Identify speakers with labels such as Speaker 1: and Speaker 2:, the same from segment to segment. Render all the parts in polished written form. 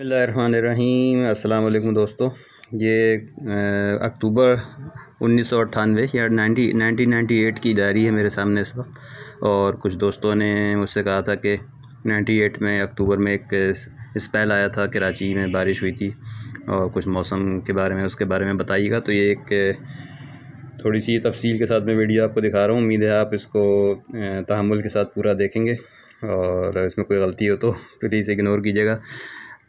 Speaker 1: बिस्मिल्लाहिर्रहमानिर्रहीम। अस्सलाम वालेकुम दोस्तों। ये अक्टूबर 1998 या 1998 की डायरी है मेरे सामने इस वक्त। और कुछ दोस्तों ने मुझसे कहा था कि 98 में अक्टूबर में एक स्पेल आया था, कराची में बारिश हुई थी और कुछ मौसम के बारे में उसके बारे में बताइएगा। तो ये एक थोड़ी सी तफसील के साथ मैं वीडियो आपको दिखा रहा हूँ। उम्मीद है आप इसको तहम्मुल के साथ पूरा देखेंगे और इसमें कोई गलती हो तो प्लीज़ इग्नोर कीजिएगा।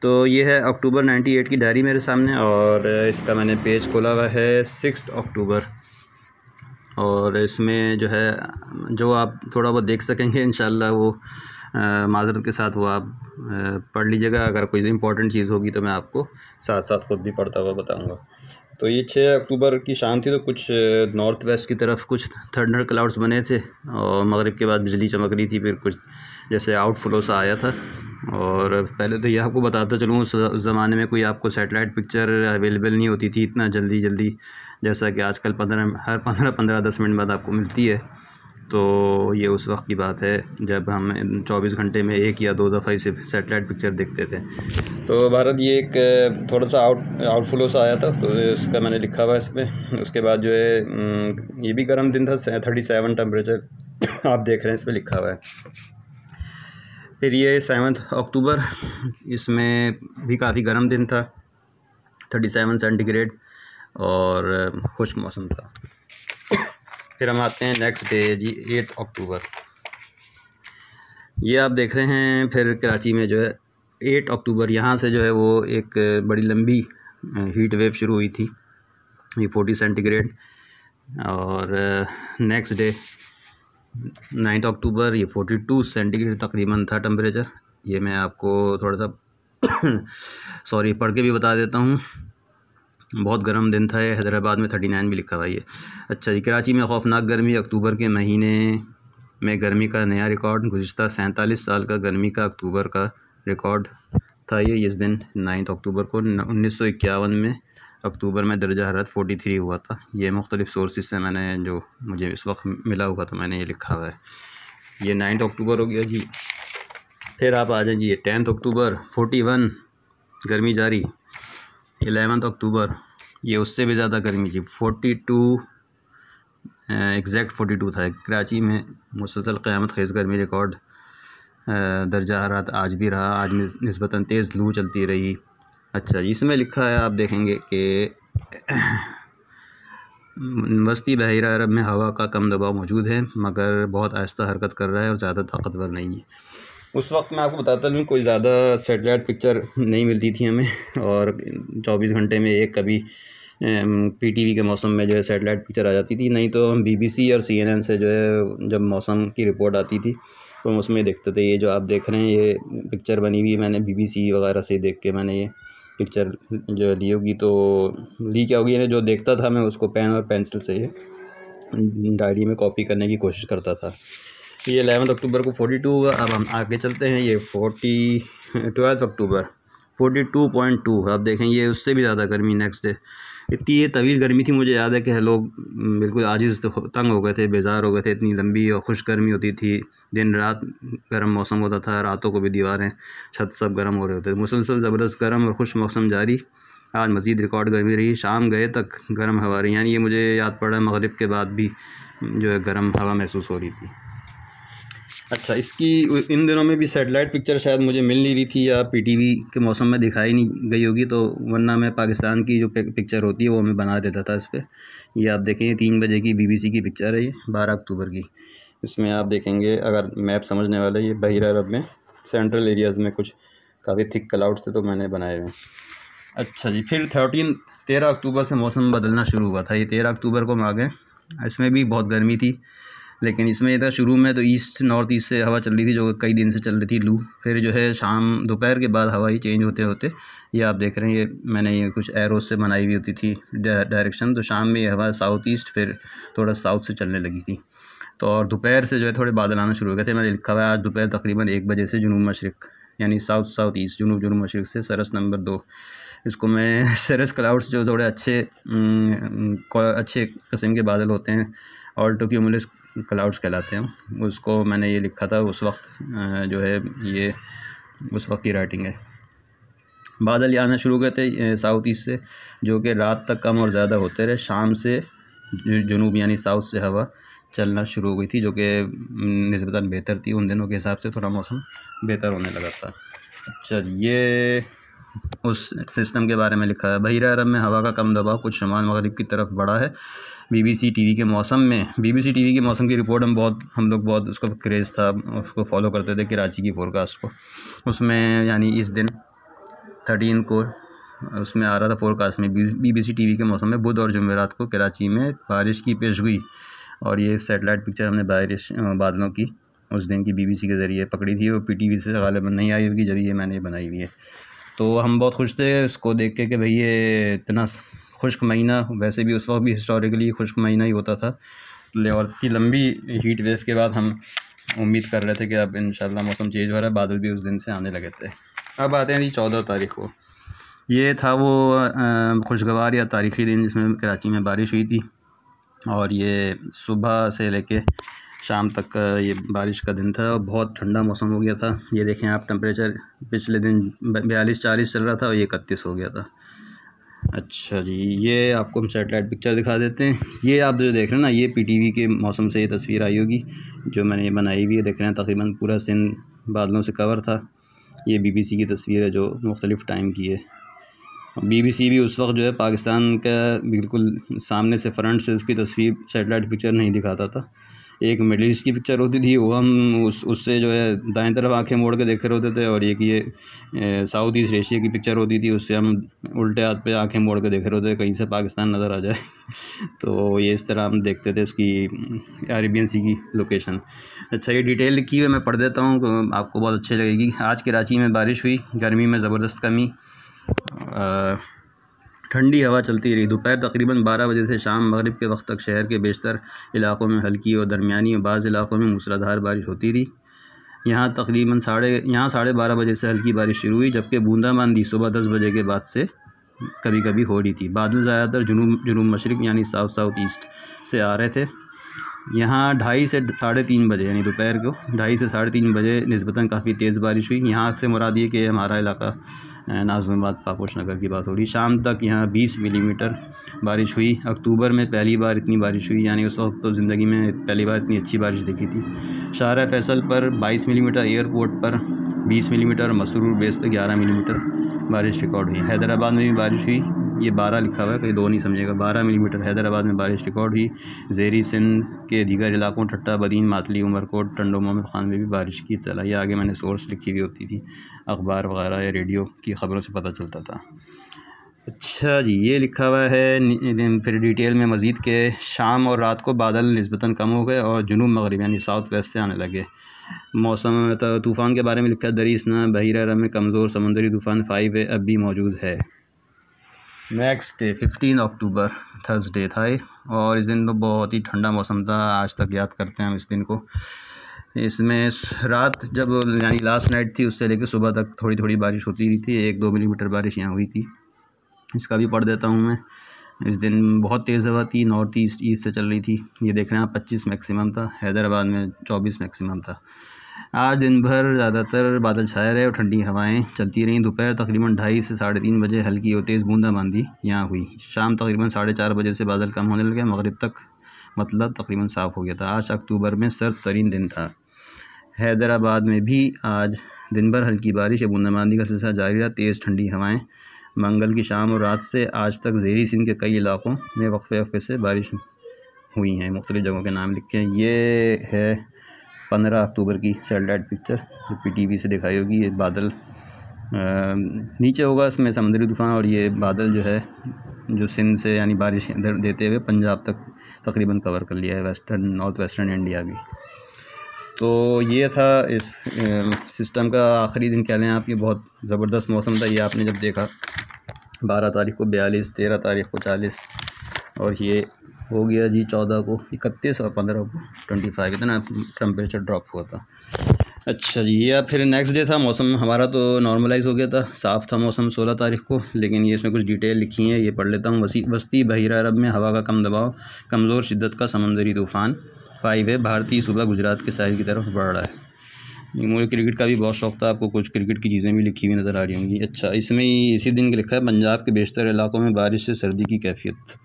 Speaker 1: तो ये है अक्टूबर 98 की डायरी मेरे सामने और इसका मैंने पेज खोला हुआ है 6 अक्टूबर। और इसमें जो है जो आप थोड़ा बहुत देख सकेंगे इंशाल्लाह वो माज़रत के साथ वो आप पढ़ लीजिएगा। अगर कोई इम्पोर्टेंट चीज़ होगी तो मैं आपको साथ साथ खुद भी पढ़ता हुआ बताऊंगा। तो ये 6 अक्टूबर की शाम थी। तो कुछ नॉर्थ वेस्ट की तरफ कुछ थंडर क्लाउड्स बने थे और मगरिब के बाद बिजली चमक रही थी। फिर कुछ जैसे आउटफ्लो सा आया था। और पहले तो ये आपको बताता चलूँ, उस ज़माने में कोई आपको सैटेलाइट पिक्चर अवेलेबल नहीं होती थी इतना जल्दी जैसा कि आजकल हर 15-10 मिनट बाद आपको मिलती है। तो ये उस वक्त की बात है जब हम 24 घंटे में 1 या 2 दफ़ा इसे सैटेलाइट पिक्चर देखते थे। तो भारत ये एक थोड़ा सा आउटफ्लो सा आया था, तो इसका मैंने लिखा हुआ है इसमें। उसके बाद जो है ये भी गर्म दिन था, 37 टेम्परेचर आप देख रहे हैं, इस पर लिखा हुआ है। फिर ये 7 अक्टूबर, इसमें भी काफ़ी गर्म दिन था, 37 सेंटीग्रेड और खुश्क मौसम था। फिर हम आते हैं नेक्स्ट डे जी 8 अक्टूबर। ये आप देख रहे हैं फिर कराची में जो है 8 अक्टूबर यहाँ से जो है वो एक बड़ी लंबी हीट वेव शुरू हुई थी, ये 40 सेंटीग्रेड। और नेक्स्ट डे 9 अक्टूबर ये 42 सेंटीग्रेड तकरीबन था टेम्परेचर। ये मैं आपको थोड़ा सा सॉरी पढ़ के भी बता देता हूँ, बहुत गर्म दिन था ये। हैदराबाद में 39 भी लिखा हुआ है ये। अच्छा जी, कराची में खौफनाक गर्मी, अक्टूबर के महीने में गर्मी का नया रिकॉर्ड। गुज़िश्ता 47 साल का गर्मी का अक्टूबर का रिकॉर्ड था ये। इस दिन 9 अक्टूबर को 1951 में अक्टूबर में दर्जा हरारत 43 हुआ था। ये मुख्तलिफ़ सोर्सेज से मैंने जो मुझे इस वक्त मिला हुआ तो मैंने ये लिखा हुआ है। ये 9 अक्टूबर हो गया जी। फिर आप आ जाए जी 10 अक्टूबर 41 गर्मी जारी। 11 अक्टूबर ये उससे भी ज़्यादा गर्मी जी, 42 एग्जैक्ट 42 था। कराची में मुसलसल क़यामत ख़ेज़ गर्मी रिकॉर्ड दर्जा हरारत आज भी रहा। आज निस्बतन तेज़ लू चलती रही। अच्छा, इसमें लिखा है आप देखेंगे कि वस्ती बहरा अरब में हवा का कम दबाव मौजूद है मगर बहुत आहिस्ता हरकत कर रहा है और ज़्यादा ताकतवर नहीं है। उस वक्त मैं आपको बताता हूँ कोई ज़्यादा सैटेलाइट पिक्चर नहीं मिलती थी हमें, और 24 घंटे में एक कभी पीटीवी के मौसम में जो है सैटेलाइट पिक्चर आ जाती थी, नहीं तो हम बीबीसी और सीएनएन से जो है जब मौसम की रिपोर्ट आती थी तो हम उसमें देखते थे। ये जो आप देख रहे हैं ये पिक्चर बनी हुई मैंने बीबीसी वगैरह से देख के मैंने ये पिक्चर जो ली होगी, तो ली क्या होगी, जो देखता था मैं उसको पेन और पेंसिल से ये डायरी में कॉपी करने की कोशिश करता था। ये 11 अक्टूबर को 42 हुआ। अब हम आगे चलते हैं, ये 12 अक्टूबर 42.2 आप देखें, ये उससे भी ज़्यादा गर्मी नेक्स्ट डे। इतनी ये तवील गर्मी थी, मुझे याद है कि लोग बिल्कुल आजिज़ तंग हो गए थे, बेजार हो गए थे। इतनी लंबी और खुश गर्मी होती थी, दिन रात गर्म मौसम होता था, रातों को भी दीवारें छत सब गर्म हो रहे होते थे। मुसलसल ज़बरदस्त गर्म और खुश मौसम जारी। आज मज़ीद रिकॉर्ड गर्मी रही, शाम गए तक गर्म हवा रही। यानी ये मुझे याद पड़ा मगरिब के बाद भी जो है गर्म हवा महसूस हो रही थी। अच्छा, इसकी इन दिनों में भी सैटेलाइट पिक्चर शायद मुझे मिल नहीं रही थी या पीटीवी के मौसम में दिखाई नहीं गई होगी, तो वरना मैं पाकिस्तान की जो पिक्चर होती है वो मैं बना देता था इस पर। ये आप देखेंगे 3 बजे की बीबीसी की पिक्चर है, ये 12 अक्टूबर की। इसमें आप देखेंगे, अगर मैप समझने वाले, ये बहिरा अरब में सेंट्रल एरियाज़ में कुछ काफ़ी थिक क्लाउड्स थे तो मैंने बनाए हुए हैं। अच्छा जी, फिर 13 अक्टूबर से मौसम बदलना शुरू हुआ था। ये 13 अक्टूबर को हम आ गए। इसमें भी बहुत गर्मी थी, लेकिन इसमें था शुरू में तो नॉर्थ ईस्ट से हवा चल रही थी जो कई दिन से चल रही थी लू। फिर जो है शाम दोपहर के बाद हवा ही चेंज होते होते, ये आप देख रहे हैं, ये मैंने ये कुछ एरोस से बनाई हुई होती थी डायरेक्शन। तो शाम में ये हवा साउथ ईस्ट फिर थोड़ा साउथ से चलने लगी थी। तो और दोपहर से जो है थोड़े बादल आना शुरू हो गए थे। मैंने लिखा हुआ है आज दोपहर तकरीबन 1 बजे से जुनूब मशरिक़ यानी साउथ ईस्ट, जुनूब मशरिक़ से सरस नंबर 2, इसको मैं सरस क्लाउड्स जो थोड़े अच्छे किस्म के बादल होते हैं, ऑल्टो क्यूमुलस क्लाउड्स कहलाते हैं, उसको मैंने ये लिखा था उस वक्त। जो है ये उस वक्त की राइटिंग है। बादल आना शुरू हुए थे साउथ ईस्ट से, जो कि रात तक कम और ज़्यादा होते रहे। शाम से जुनूब यानी साउथ से हवा चलना शुरू हो गई थी, जो कि निस्बतन बेहतर थी। उन दिनों के हिसाब से थोड़ा मौसम बेहतर होने लगा था। अच्छा, ये उस सिस्टम के बारे में लिखा है। बहिरा अरब में हवा का कम दबाव कुछ शुमाल मगरिब की तरफ बढ़ा है। BBC टीवी के मौसम की रिपोर्ट हम लोग बहुत उसका क्रेज़ था, उसको फॉलो करते थे, कराची की फोरकास्ट को। उसमें यानी इस दिन 13 को उसमें आ रहा था फोरकास्ट में BBC टीवी के मौसम में बुध और जुमेरात को कराची में बारिश की पेशगोई। और ये सैटेलाइट पिक्चर हमने बारिश बादलों की उस दिन की BBC के ज़रिए पकड़ी थी। वो PTV से गालिबन नहीं आई होगी, जब ये मैंने बनाई हुई है। तो हम बहुत खुश थे इसको देख के कि भाई ये इतना खुश्क महीना, वैसे भी उस वक्त भी हिस्टोरिकली खुश्क महीना ही होता था। और इतनी लंबी हीट वेव के बाद हम उम्मीद कर रहे थे कि अब इंशाल्लाह मौसम चेंज हो रहा है। बादल भी उस दिन से आने लगे थे। अब आते हैं जी 14 तारीख़ को। ये था वो खुशगवार या तारीख़ी दिन जिसमें कराची में बारिश हुई थी। और ये सुबह से लेके शाम तक ये बारिश का दिन था और बहुत ठंडा मौसम हो गया था। ये देखें आप, टेम्परेचर पिछले दिन 42-40 चल रहा था और ये 31 हो गया था। अच्छा जी, ये आपको हम सैटेलाइट पिक्चर दिखा देते हैं। ये आप जो देख रहे हैं ना, ये PTV के मौसम से ये तस्वीर आई होगी जो मैंने ये बनाई हुई है। देख रहे हैं तकरीबन पूरा सिंध बादलों से कवर था। ये BBC की तस्वीर है जो मुख्तलिफ़ टाइम की है। BBC भी उस वक्त जो है पाकिस्तान का बिल्कुल सामने से फ्रंट से उसकी तस्वीर सैटेलाइट पिक्चर नहीं दिखाता था। एक मिडल ईस्ट की पिक्चर होती थी, वो हम उससे जो है दाएं तरफ आंखें मोड़ के देख रहे होते थे। और एक ये साउथ ईस्ट एशिया की पिक्चर होती थी, उससे हम उल्टे हाथ पे आंखें मोड़ के देख रहे होते थे, कहीं से पाकिस्तान नज़र आ जाए। तो ये इस तरह हम देखते थे इसकी अरेबियन सी की लोकेशन। अच्छा, ये डिटेल लिखी हुई मैं पढ़ देता हूँ, आपको बहुत अच्छी लगेगी। आज कराची में बारिश हुई, गर्मी में ज़बरदस्त कमी, ठंडी हवा चलती रही। दोपहर तकरीबन 12 बजे से शाम मगरिब के वक्त तक शहर के बेशतर इलाक़ों में हल्की और दरमियानी और बाज़ इलाक़ों में मूसलाधार बारिश होती रही। यहाँ तकरीबन 12:30 बजे से हल्की बारिश शुरू हुई, जबकि बूंदाबांदी सुबह 10 बजे के बाद से कभी कभी हो रही थी। बादल ज़्यादातर जुनूब मशरिक़ यानी साउथ ईस्ट से आ रहे थे। यहाँ 2:30 से 3:30 बजे यानी दोपहर को 2:30 से 3:30 बजे निस्बतन काफ़ी तेज़ बारिश हुई। यहाँ से मुराद ये कि हमारा इलाका नाज़िमाबाद पापोश नगर की बात हो रही। शाम तक यहाँ 20 मिलीमीटर बारिश हुई। अक्टूबर में पहली बार इतनी बारिश हुई, यानी उस वक्त तो ज़िंदगी में पहली बार इतनी अच्छी बारिश देखी थी। शाहरा फैसल पर 22 मिलीमीटर, एयरपोर्ट पर 20 मिलीमीटर, मसरूर बेस पर 11 मिलीमीटर बारिश रिकॉर्ड हुई। हैदराबाद में भी बारिश हुई, ये 12 लिखा हुआ है, कहीं 2 नहीं समझेगा। 12 मिलीमीटर हैदराबाद में बारिश रिकॉर्ड हुई। ज़ेरी सिंध के दीगर इलाकों ठट्टा बदीन, मातली, उमरकोट, टंडो मोहम्मद खान में भी बारिश की इत्तला। ये आगे मैंने सोर्स लिखी हुई होती थी, अखबार वगैरह या रेडियो की ख़बरों से पता चलता था। अच्छा जी, ये लिखा हुआ है फिर डिटेल में मज़ीद के शाम और रात को बादल निस्बतन कम हो गए और जुनूब मगरिब यानी साउथ वेस्ट से आने लगे। मौसम तूफ़ान के बारे में लिखा है, दरियासना बहिरा अरब में कमज़ोर समंदरी तूफ़ान 5 अब भी मौजूद है। नेक्स्ट डे 15 अक्टूबर थर्सडे था और इस दिन तो बहुत ही ठंडा मौसम था। आज तक याद करते हैं हम इस दिन को। इसमें रात जब यानी लास्ट नाइट थी, उससे लेकर सुबह तक थोड़ी थोड़ी बारिश होती रही थी। 1-2 मिलीमीटर बारिश यहाँ हुई थी। इसका भी पढ़ देता हूँ मैं। इस दिन बहुत तेज़ हवा थी, नॉर्थ ईस्ट से चल रही थी। ये देख रहे हैं आप, 25 मैक्सिमम था। हैदराबाद में 24 मैक्सिमम था। आज दिन भर ज़्यादातर बादल छाए रहे और ठंडी हवाएं चलती रहीं। दोपहर तकरीबन 2:30 से 3:30 बजे हल्की और तेज़ बूंदाबांदी यहाँ हुई। शाम तकरीबन 4:30 बजे से बादल कम होने लगे, मगरिब तक मतलब तकरीबन साफ़ हो गया था। आज अक्टूबर में सर्द तरीन दिन था। हैदराबाद में भी आज दिन भर हल्की बारिश या बूंदाबांदी का सिलसिला जारी रहा। तेज़ ठंडी हवाएं मंगल की शाम और रात से आज तक ज़ेरी सिंध के कई इलाकों में वक्फे से बारिश हुई हैं। मुख्तलिफ़ जगहों के नाम लिखे हैं। ये है 15 अक्टूबर की सैटेलाइट पिक्चर जो PTV से दिखाई होगी। ये बादल नीचे होगा, इसमें समुद्री तूफ़ान, और ये बादल जो है जो सिंध से यानी बारिश इधर देते हुए पंजाब तक तकरीबन कवर कर लिया है, नॉर्थ वेस्टर्न इंडिया भी। तो ये था इस सिस्टम का आखिरी दिन कह लें आप। ये बहुत ज़बरदस्त मौसम था। ये आपने जब देखा 12 तारीख़ को 42, 13 तारीख़ को 40 और ये हो गया जी 14 को 31 और 15 को 25। इतना टेम्परेचर ड्रॉप हुआ था। अच्छा जी, या फिर नेक्स्ट डे था। मौसम हमारा तो नॉर्मलाइज़ हो गया था, साफ़ था मौसम 16 तारीख़ को। लेकिन ये इसमें कुछ डिटेल लिखी हैं, ये पढ़ लेता हूँ। वस्ती बहिरा अरब में हवा का कम दबाव कमज़ोर शिद्दत का समंदरी तूफ़ान 5 है। भारतीय सूबा गुजरात के साहिल की तरफ बढ़ रहा है। मुझे क्रिकेट का भी बहुत शौक़ था, आपको कुछ क्रिकेट की चीज़ें भी लिखी हुई नज़र आ रही होंगी। अच्छा, इसमें ही इसी दिन लिखा है पंजाब के बेशतर इलाकों में बारिश से सर्दी की कैफियत।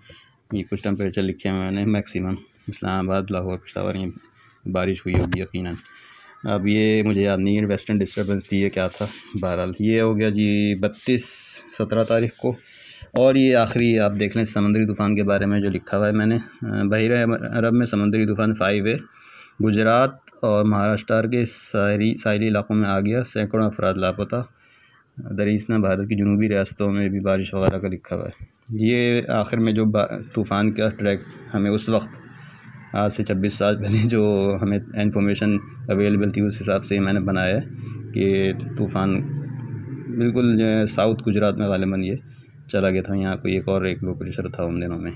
Speaker 1: ये कुछ टेम्परेचर लिखे हैं मैंने मैक्सिमम। इस्लामाबाद, लाहौर, पेशावर ये बारिश हुई होगी यकीनन। अब ये मुझे याद नहीं है वेस्टर्न डिस्टर्बेंस थी ये क्या था। बहरहाल ये हो गया जी 17 तारीख़ को। और ये आखिरी आप देख लें समुद्री तूफ़ान के बारे में जो लिखा हुआ है मैंने। बहरे अरब में समुद्री तूफ़ान 5 है, गुजरात और महाराष्ट्र के साहिली इलाकों में आ गया, सैकड़ों अफराद लापता। दरियाना भारत की जनूबी रियासतों में भी बारिश वगैरह का लिखा हुआ है। ये आखिर में जो तूफ़ान का ट्रैक हमें उस वक्त आज से 26 साल पहले जो हमें इन्फॉर्मेशन अवेलेबल थी उस हिसाब से मैंने बनाया है कि तूफ़ान बिल्कुल साउथ गुजरात में गालिबन ये चला गया था। यहाँ कोई एक लो प्रेशर था उन दिनों में।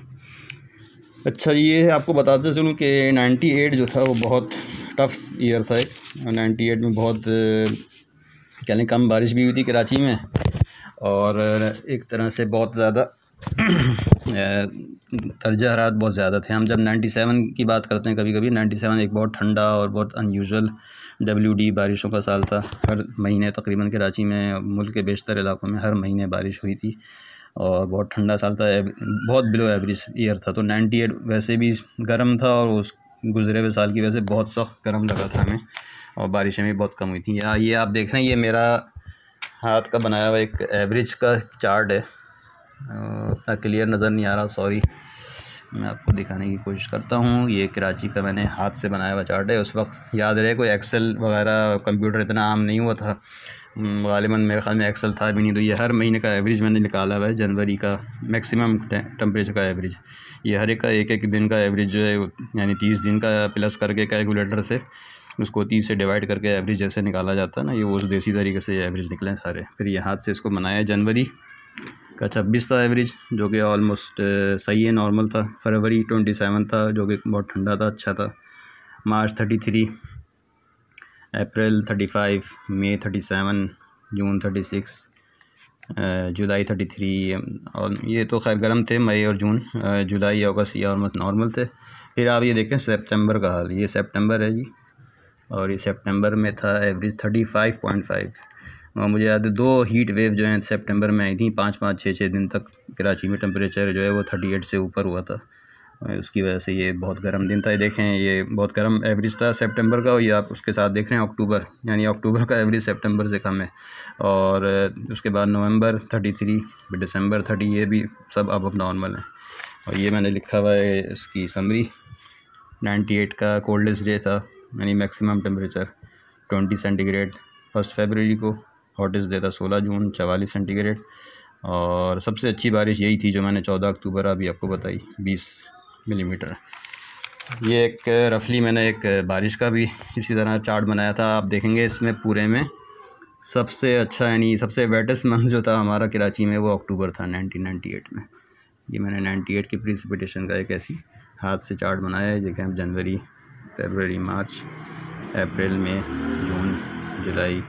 Speaker 1: अच्छा, ये आपको बताते चलूँ कि 98 जो था वो बहुत टफ ईयर था। 98 में बहुत कह लें कम बारिश भी हुई थी कराची में, और एक तरह से बहुत ज़्यादा दर्जा हरारत बहुत ज़्यादा थे। हम जब 97 की बात करते हैं कभी कभी, 97 एक बहुत ठंडा और बहुत अनयूजुअल WD बारिशों का साल था। हर महीने तकरीबन कराची में, मुल्क के बेशतर इलाकों में हर महीने बारिश हुई थी और बहुत ठंडा साल था, बहुत बिलो एवरेज ईयर था। तो 98 वैसे भी गर्म था और उस गुजरे हुए साल की वजह से बहुत सख्त गर्म लगा था हमें, और बारिशें भी बहुत कम हुई थी। ये आप देख रहे हैं, ये मेरा हाथ का बनाया हुआ एक एवरेज का चार्ट है। उतना क्लियर नज़र नहीं आ रहा, सॉरी, मैं आपको दिखाने की कोशिश करता हूँ। ये कराची का मैंने हाथ से बनाया हुआ चार्ट है। उस वक्त याद रहे कोई एक्सेल वगैरह कंप्यूटर इतना आम नहीं हुआ था, गालिबन मेरे ख़्याल में एक्सेल था भी नहीं। तो ये हर महीने का एवरेज मैंने निकाला हुआ है, जनवरी का मैक्सिमम टेम्परेचर का एवरेज। ये हर एक का एक दिन का एवरेज जो है, यानी 30 दिन का प्लस करके कैलकुलेटर से उसको 30 से डिवाइड करके एवरेज जैसे निकाला जाता है ना, ये वो देसी तरीके से एवरेज निकले सारे। फिर ये हाथ से इसको बनाया। जनवरी का 26 था एवरेज, जो कि ऑलमोस्ट सही है, नॉर्मल था। फरवरी 27 था, जो कि बहुत ठंडा था, अच्छा था। मार्च 33, अप्रैल 35, मई 37, जून 36, जुलाई 33, और ये तो खैर गर्म थे मई और जून। जुलाई अगस्त ये ऑलमोस्ट नॉर्मल थे। फिर आप ये देखें सितंबर का हाल, ये सितंबर है जी, और ये सितंबर में था एवरेज 35.5। और मुझे याद है 2 हीट वेव जो हैं सितंबर में आई थी, 5-5, 6-6 दिन तक कराची में टेम्परेचर जो है वो 38 से ऊपर हुआ था। उसकी वजह से ये बहुत गर्म दिन था। ये देखें, ये बहुत गर्म एवरेज था सितंबर का। और ये आप उसके साथ देख रहे हैं अक्टूबर, यानी अक्टूबर का एवरेज सितंबर से कम है। और उसके बाद नवंबर 33, दिसंबर 30, ये भी सब अब नॉर्मल है। और ये मैंने लिखा हुआ है इसकी समरी। 98 का कोल्डेस्ट डे था, यानी मैक्सिमम टेम्परेचर 20 सेंटीग्रेड 1 फरवरी को। हॉटेस्ट डे था 16 जून 44 सेंटीग्रेड। और सबसे अच्छी बारिश यही थी जो मैंने 14 अक्टूबर अभी आपको बताई, 20 मिलीमीटर। ये एक रफली मैंने एक बारिश का भी इसी तरह चार्ट बनाया था। आप देखेंगे इसमें पूरे में सबसे अच्छा, यानी सबसे वेटेस्ट मंथ जो था हमारा कराची में वो अक्टूबर था 1998 में। ये मैंने 98 की प्रिसिपिटेशन का एक ऐसी हाथ से चार्ट बनाया है। देखें हम जनवरी, फरवरी, मार्च, अप्रैल में, जून, जुलाई,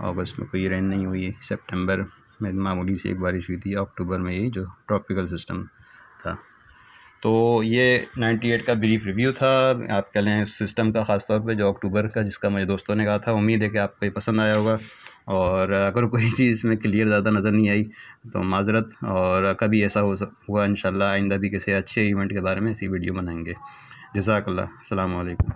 Speaker 1: अगस्त में कोई रेन नहीं हुई। सितंबर में मामूली सी एक बारिश हुई थी। अक्टूबर में यही जो ट्रॉपिकल सिस्टम था। तो ये 98 का ब्रीफ रिव्यू था, आप कह लें सिस्टम का, ख़ास तौर पे जो अक्टूबर का, जिसका मुझे दोस्तों ने कहा था। उम्मीद है कि आपको ये पसंद आया होगा। और अगर कोई चीज़ इसमें क्लियर ज़्यादा नज़र नहीं आई तो माज़रत, और कभी ऐसा हुआ इंशाल्लाह आइंदा भी किसी अच्छे इवेंट के बारे में ऐसी वीडियो बनाएंगे। जज़ाकल्लाह, अस्सलाम वालेकुम।